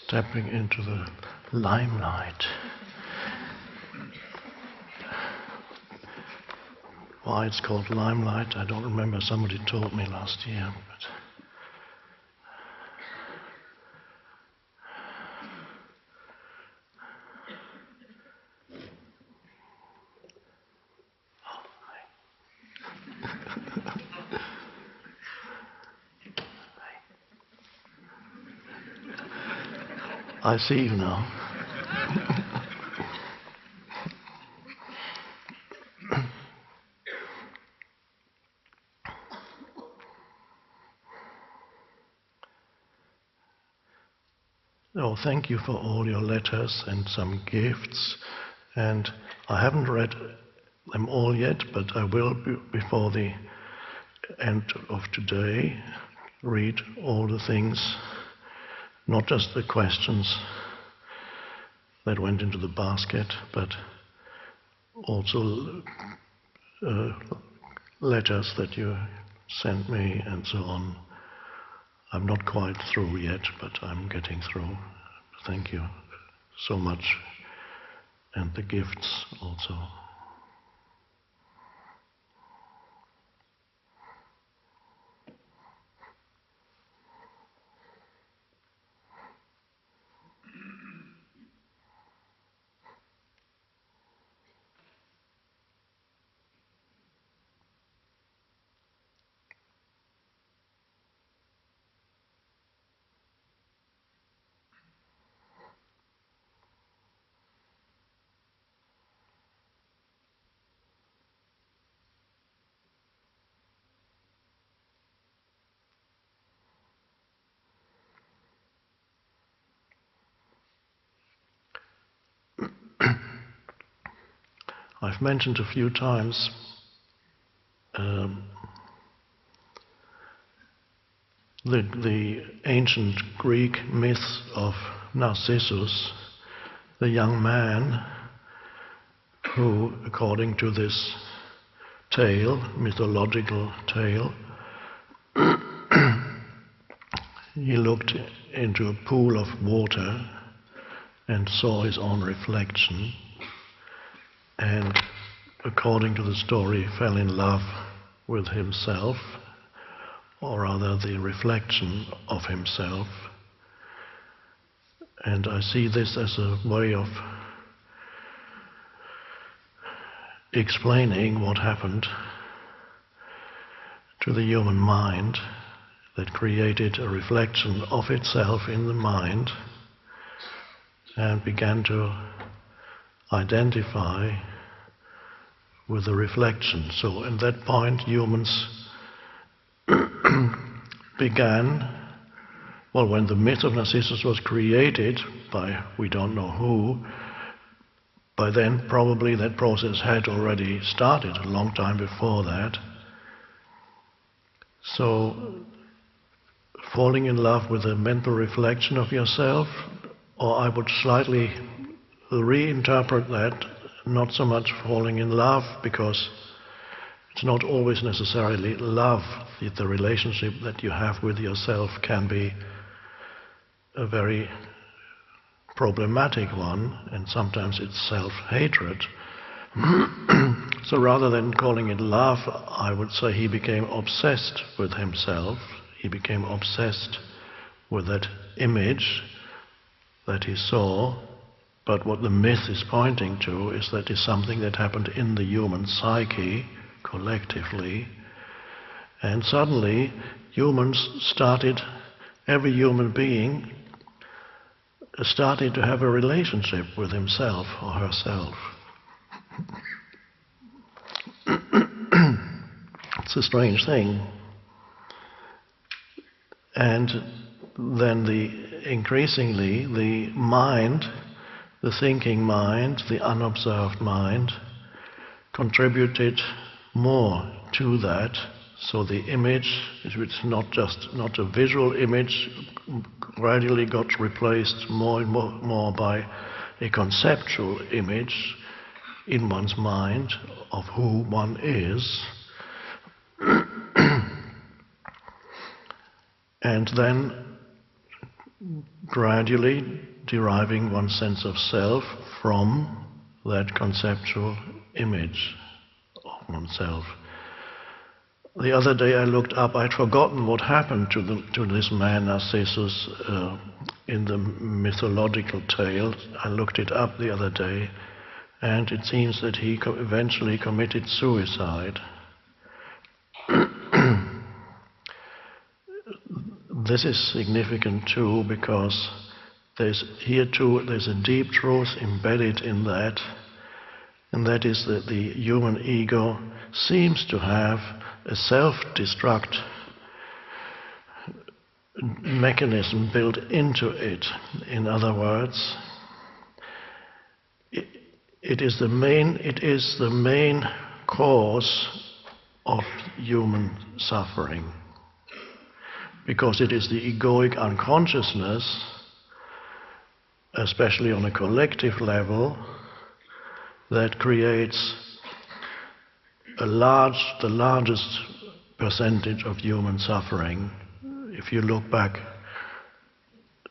stepping into the limelight. Why it's called limelight, I don't remember. Somebody told me last year. I see you now. Oh, thank you for all your letters and some gifts. And I haven't read them all yet, but I will, before the end of today, read all the things, not just the questions that went into the basket, but also letters that you sent me and so on. I'm not quite through yet, but I'm getting through. Thank you so much. And the gifts also. I've mentioned a few times the ancient Greek myth of Narcissus, the young man who, according to this tale, mythological tale, he looked into a pool of water and saw his own reflection, and according to the story fell in love with himself, or rather the reflection of himself. And I see this as a way of explaining what happened to the human mind that created a reflection of itself in the mind and began to identify with the reflection. So at that point humans began, well, when the myth of Narcissus was created by we don't know who, by then probably that process had already started a long time before that. So falling in love with a mental reflection of yourself, or I would slightly reinterpret that, not so much falling in love, because it's not always necessarily love. The relationship that you have with yourself can be a very problematic one, and sometimes it's self-hatred. So rather than calling it love, I would say he became obsessed with himself. He became obsessed with that image that he saw. But what the myth is pointing to is that it's something that happened in the human psyche, collectively. And suddenly, humans started, every human being started to have a relationship with himself or herself. It's a strange thing. And then increasingly the mind, the thinking mind, the unobserved mind, contributed more to that. So the image, which is not a visual image, gradually got replaced more and more by a conceptual image in one's mind of who one is. And then gradually deriving one's sense of self from that conceptual image of oneself. The other day I looked up, I'd forgotten what happened to this man Narcissus in the mythological tale. I looked it up the other day, and it seems that he eventually committed suicide. This is significant too, because there's a deep truth embedded in that, and that is that the human ego seems to have a self-destruct mechanism built into it. In other words, it is the main cause of human suffering, because it is the egoic unconsciousness, especially on a collective level, that creates the largest percentage of human suffering. If you look back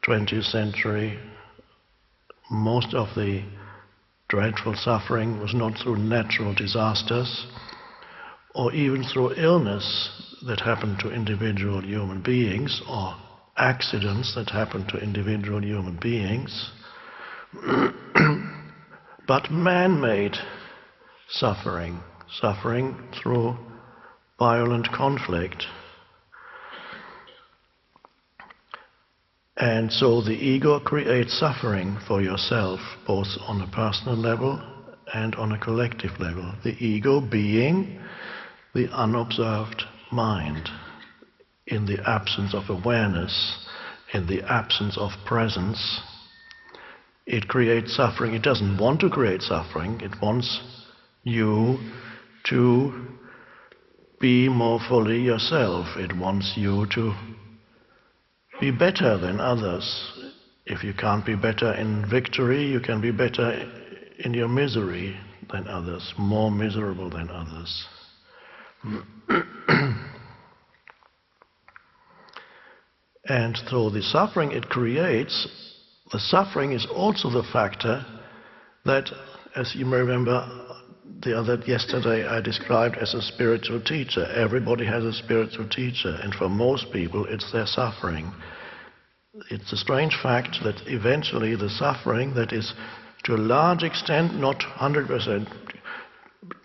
20th century, most of the dreadful suffering was not through natural disasters or even through illness that happened to individual human beings or accidents that happened to individual human beings, but man-made suffering through violent conflict. And so the ego creates suffering for yourself, both on a personal level and on a collective level. The ego being the unobserved mind, in the absence of awareness, in the absence of presence. It creates suffering. It doesn't want to create suffering. It wants you to be more fully yourself. It wants you to be better than others. If you can't be better in victory, you can be better in your misery than others, more miserable than others. And through the suffering it creates, the suffering is also the factor that, as you may remember, yesterday I described as a spiritual teacher. Everybody has a spiritual teacher, and for most people it's their suffering. It's a strange fact that eventually the suffering that is to a large extent, not 100%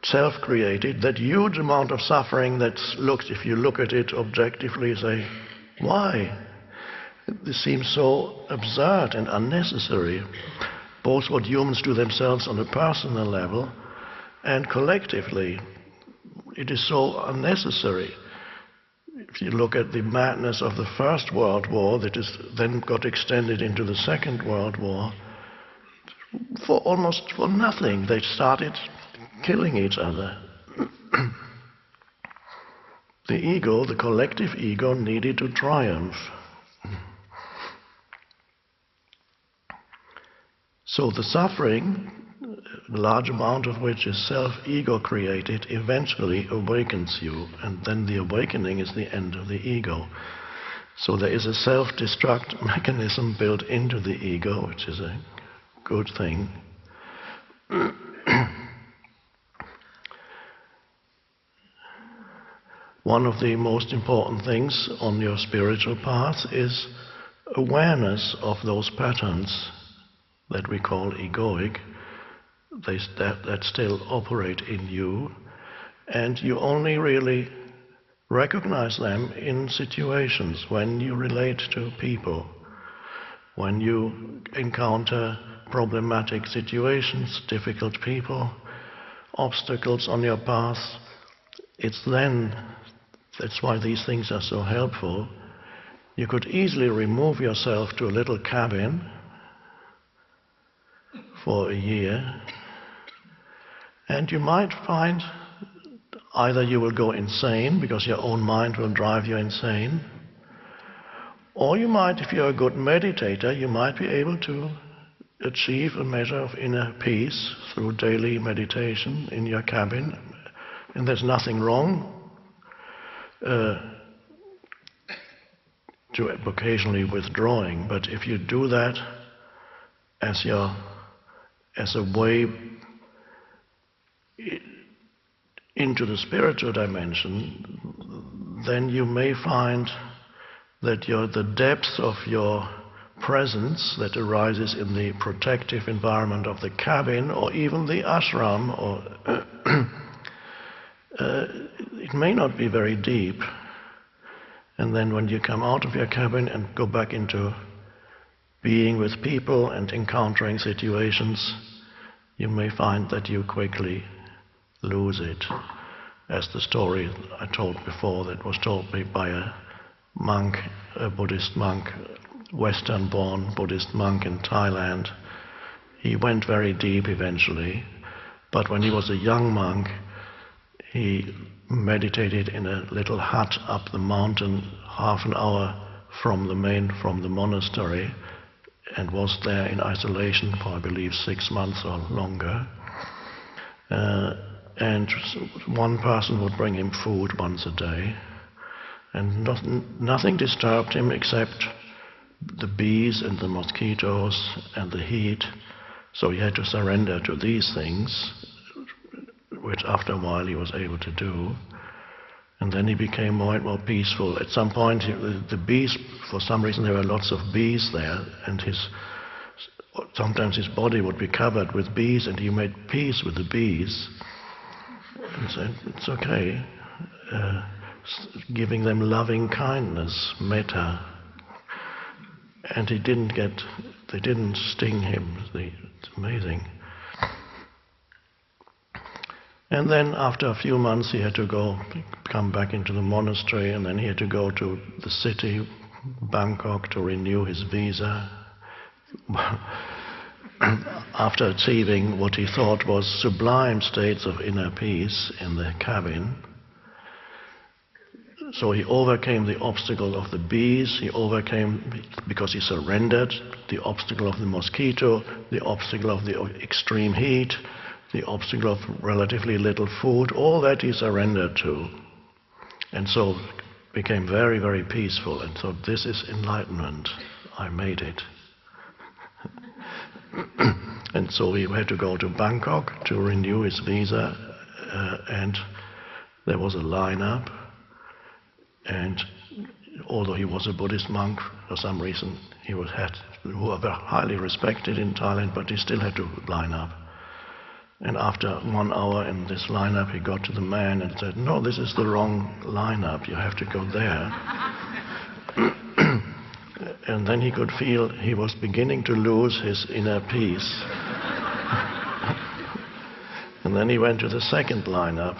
self-created, that huge amount of suffering that looks, if you look at it objectively, say, why? This seems so absurd and unnecessary, both what humans do themselves on a personal level and collectively. It is so unnecessary. If you look at the madness of the First World War that is then got extended into the Second World War, for nothing, they started killing each other. The ego, the collective ego, needed to triumph. So the suffering, a large amount of which is self-ego created, eventually awakens you, and then the awakening is the end of the ego. So there is a self-destruct mechanism built into the ego, which is a good thing. One of the most important things on your spiritual path is awareness of those patterns that we call egoic, that still operate in you, and you only really recognize them in situations when you relate to people, when you encounter problematic situations, difficult people, obstacles on your path. It's then, that's why these things are so helpful. You could easily remove yourself to a little cabin for a year, and you might find either you will go insane because your own mind will drive you insane, or you might, if you're a good meditator, you might be able to achieve a measure of inner peace through daily meditation in your cabin, and there's nothing wrong. to occasionally withdrawing. But if you do that as a way into the spiritual dimension, then you may find that the depth of your presence that arises in the protective environment of the cabin or even the ashram, it may not be very deep. And then when you come out of your cabin and go back into being with people and encountering situations, you may find that you quickly lose it. As the story I told before that was told me by a monk, a Buddhist monk, Western-born Buddhist monk in Thailand. He went very deep eventually, but when he was a young monk, he meditated in a little hut up the mountain, half an hour from the monastery, and was there in isolation for, I believe, 6 months or longer. And one person would bring him food once a day, and nothing disturbed him except the bees and the mosquitoes and the heat. So he had to surrender to these things, which after a while he was able to do. And then he became more and more peaceful. At some point, the bees, for some reason there were lots of bees there, and sometimes his body would be covered with bees, and he made peace with the bees. And said, it's okay, giving them loving kindness, metta. And they didn't sting him. It's amazing. And then after a few months he had to come back into the monastery, and then he had to go to the city, Bangkok, to renew his visa. After achieving what he thought was sublime states of inner peace in the cabin. So he overcame the obstacle of the bees, he overcame, because he surrendered, the obstacle of the mosquito, the obstacle of the extreme heat, the obstacle of relatively little food, all that he surrendered to. And so became very, very peaceful. And so this is enlightenment. I made it. And so he had to go to Bangkok to renew his visa, and there was a lineup. And although he was a Buddhist monk, for some reason who were highly respected in Thailand, but he still had to line up. And after 1 hour in this lineup, he got to the man and said, "No, this is the wrong lineup. You have to go there." And then he could feel he was beginning to lose his inner peace. And then he went to the second lineup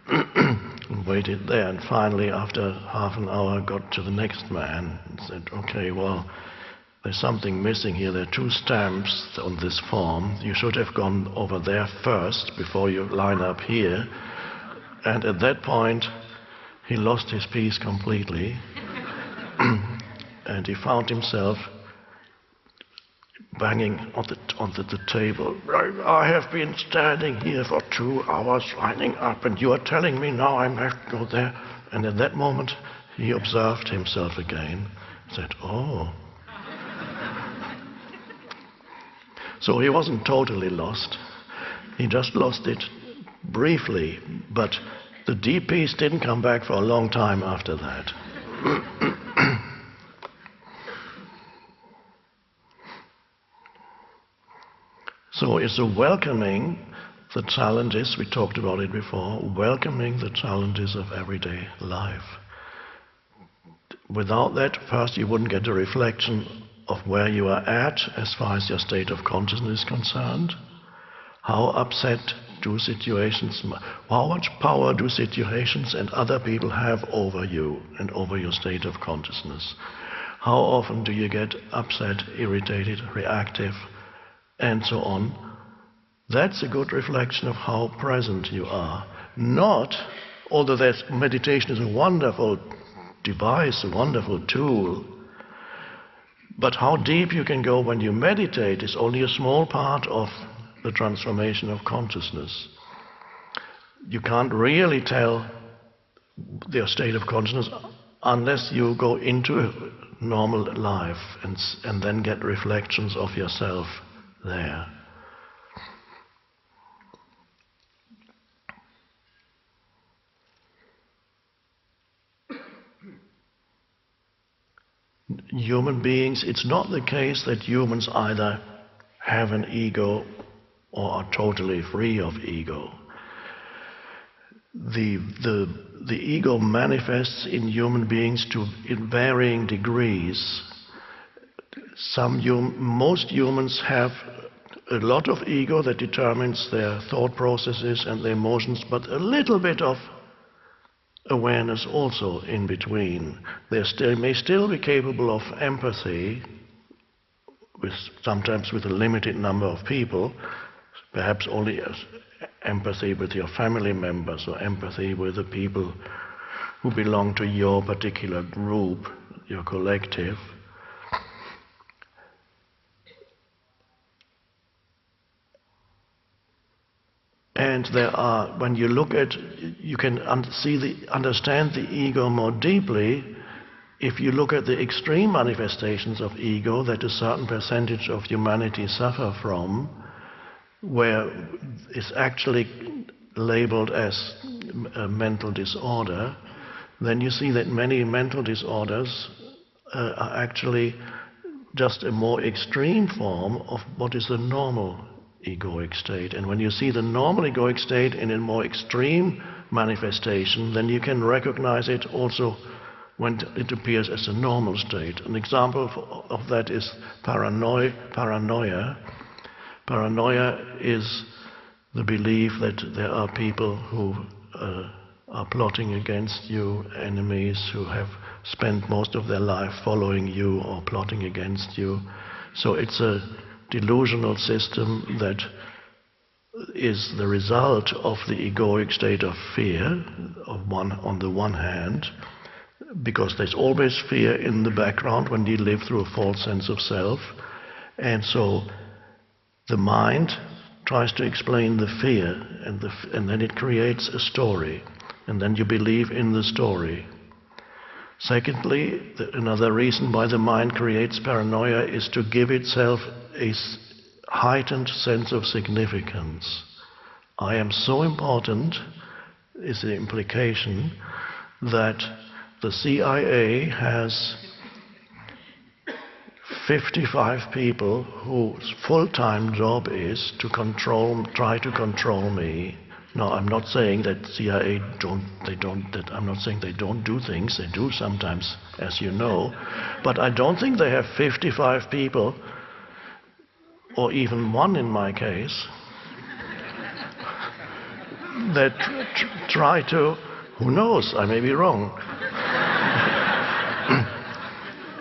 and waited there. And finally, after half an hour, got to the next man and said, "Okay, well, there's something missing here. There are 2 stamps on this form. You should have gone over there first before you line up here." And at that point, he lost his peace completely. And he found himself banging on the table. "I have been standing here for 2 hours lining up, and you are telling me now I have to go there." And at that moment, he observed himself again. Said, "Oh." So he wasn't totally lost. He just lost it briefly. But the deep peace didn't come back for a long time after that. So it's a welcoming the challenges, we talked about it before, welcoming the challenges of everyday life. Without that, first you wouldn't get a reflection of where you are at as far as your state of consciousness is concerned. How upset do situations, how much power do situations and other people have over you and over your state of consciousness? How often do you get upset, irritated, reactive, and so on? That's a good reflection of how present you are. Not, although that meditation is a wonderful device, a wonderful tool, but how deep you can go when you meditate is only a small part of the transformation of consciousness. You can't really tell their state of consciousness unless you go into normal life and then get reflections of yourself there. Human beings, it's not the case that humans either have an ego or are totally free of ego. The ego manifests in human beings in varying degrees. Most humans have a lot of ego that determines their thought processes and their emotions, but a little bit of awareness also in between. They may still be capable of empathy, sometimes with a limited number of people, perhaps only empathy with your family members or empathy with the people who belong to your particular group, your collective. And when you look at, you can understand the ego more deeply if you look at the extreme manifestations of ego that a certain percentage of humanity suffer from, where it's actually labeled as a mental disorder. Then you see that many mental disorders are actually just a more extreme form of what is the normal egoic state. And when you see the normal egoic state in a more extreme manifestation, then you can recognize it also when it appears as a normal state. An example of that is paranoia. Paranoia is the belief that there are people who are plotting against you, enemies who have spent most of their life following you or plotting against you. So it's a delusional system that is the result of the egoic state of fear on the one hand, because there's always fear in the background when you live through a false sense of self, and so the mind tries to explain the fear, and then it creates a story, and then you believe in the story. Secondly, another reason why the mind creates paranoia is to give itself a heightened sense of significance. I am so important, is the implication, that the CIA has 55 people whose full-time job is to try to control me. No, I'm not saying that CIA I'm not saying they don't do things. They do sometimes, as you know. But I don't think they have 55 people, or even one in my case, that try to, who knows, I may be wrong.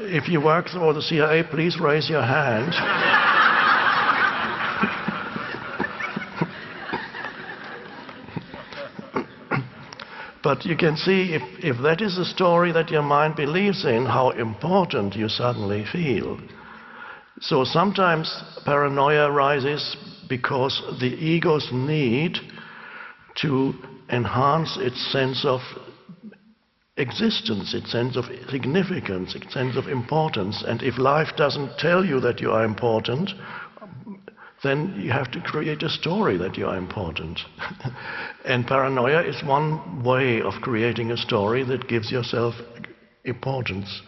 If you work for the CIA, please raise your hand. But you can see, if that is the story that your mind believes in, how important you suddenly feel. So sometimes paranoia arises because the ego's need to enhance its sense of existence, its sense of significance, its sense of importance. And if life doesn't tell you that you are important, then you have to create a story that you are important. And paranoia is one way of creating a story that gives yourself importance.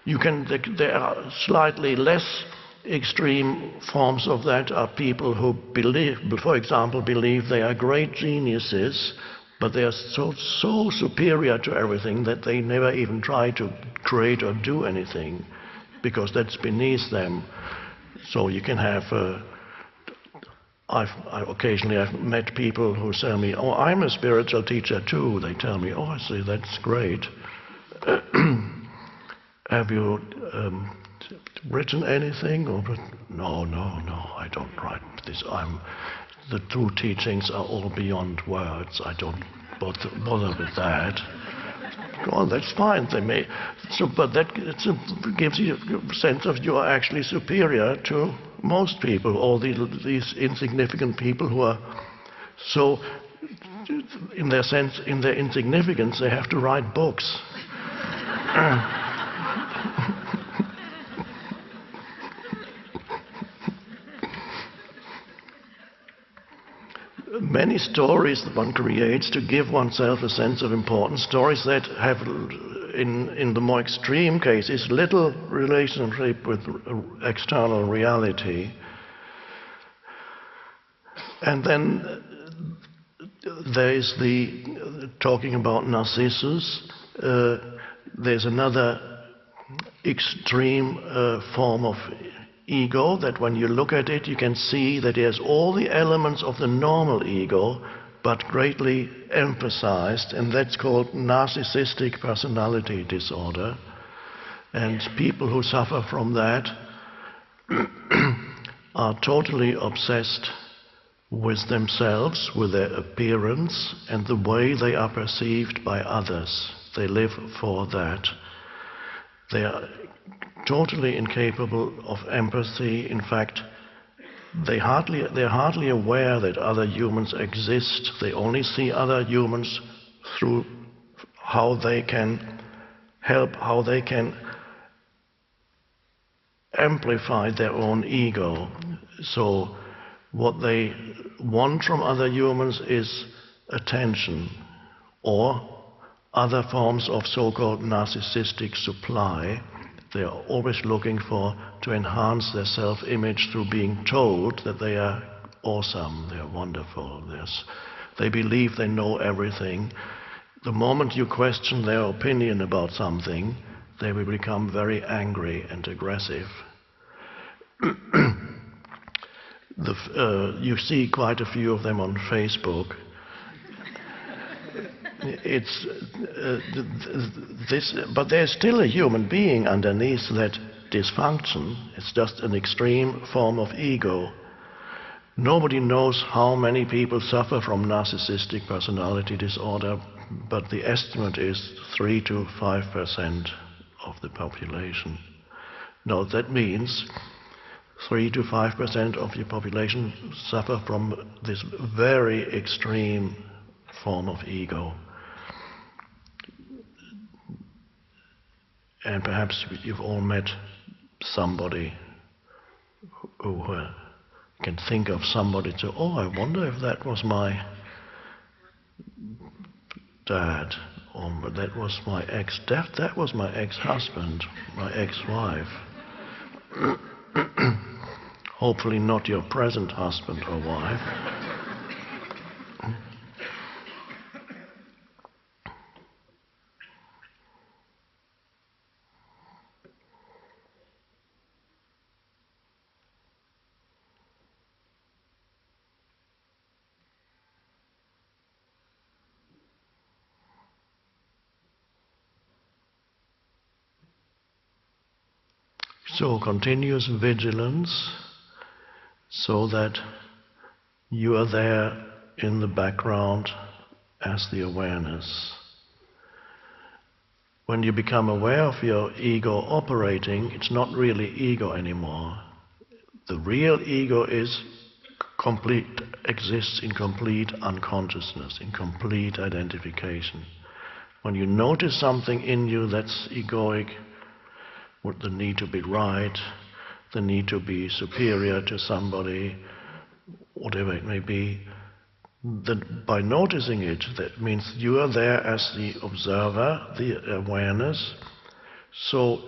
There are slightly less extreme forms of that are people who believe, for example, believe they are great geniuses, but they are so superior to everything that they never even try to create or do anything, because that's beneath them. So you can have, occasionally I've met people who tell me, oh, I'm a spiritual teacher too. They tell me, oh, I see, that's great. Have you written anything? Or, no, I don't write this. The true teachings are all beyond words. I don't bother with that. Well, that's fine. They may. But that gives you a sense of you are actually superior to most people, all these insignificant people who are so, in their insignificance, they have to write books. Many stories that one creates to give oneself a sense of importance, stories that have, in the more extreme cases, little relationship with external reality. And then there is the, talking about Narcissus, there's another extreme form of ego that when you look at it, you can see that it has all the elements of the normal ego, but greatly emphasized, and that's called narcissistic personality disorder. And people who suffer from that are totally obsessed with themselves, with their appearance, and the way they are perceived by others. They live for that. They are totally incapable of empathy. In fact, they're hardly aware that other humans exist. They only see other humans through how they can help, how they can amplify their own ego. So what they want from other humans is attention or other forms of so-called narcissistic supply. They are always looking to enhance their self-image through being told that they are awesome, they are wonderful. They believe they know everything. The moment you question their opinion about something, they will become very angry and aggressive. You see quite a few of them on Facebook. But there's still a human being underneath that dysfunction. It's just an extreme form of ego. Nobody knows how many people suffer from narcissistic personality disorder, but the estimate is 3 to 5% of the population. Now that means 3 to 5% of your population suffer from this very extreme form of ego. And perhaps you've all met somebody who can think of somebody to, oh, I wonder if that was my dad, or that was my ex-dad, that was my ex-husband, my ex-wife. Hopefully not your present husband or wife. So continuous vigilance, so that you are there in the background as the awareness. When you become aware of your ego operating, it's not really ego anymore. The real ego exists in complete unconsciousness, in complete identification. When you notice something in you that's egoic, with the need to be right, the need to be superior to somebody, whatever it may be, then by noticing it, that means you are there as the observer, the awareness. So,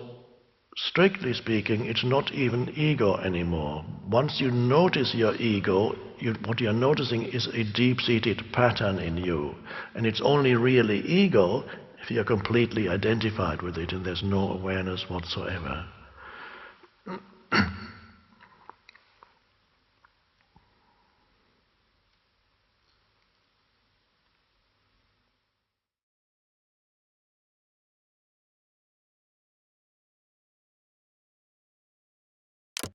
strictly speaking, it's not even ego anymore. Once you notice your ego, what you're noticing is a deep-seated pattern in you. And it's only really ego if you're completely identified with it and there's no awareness whatsoever.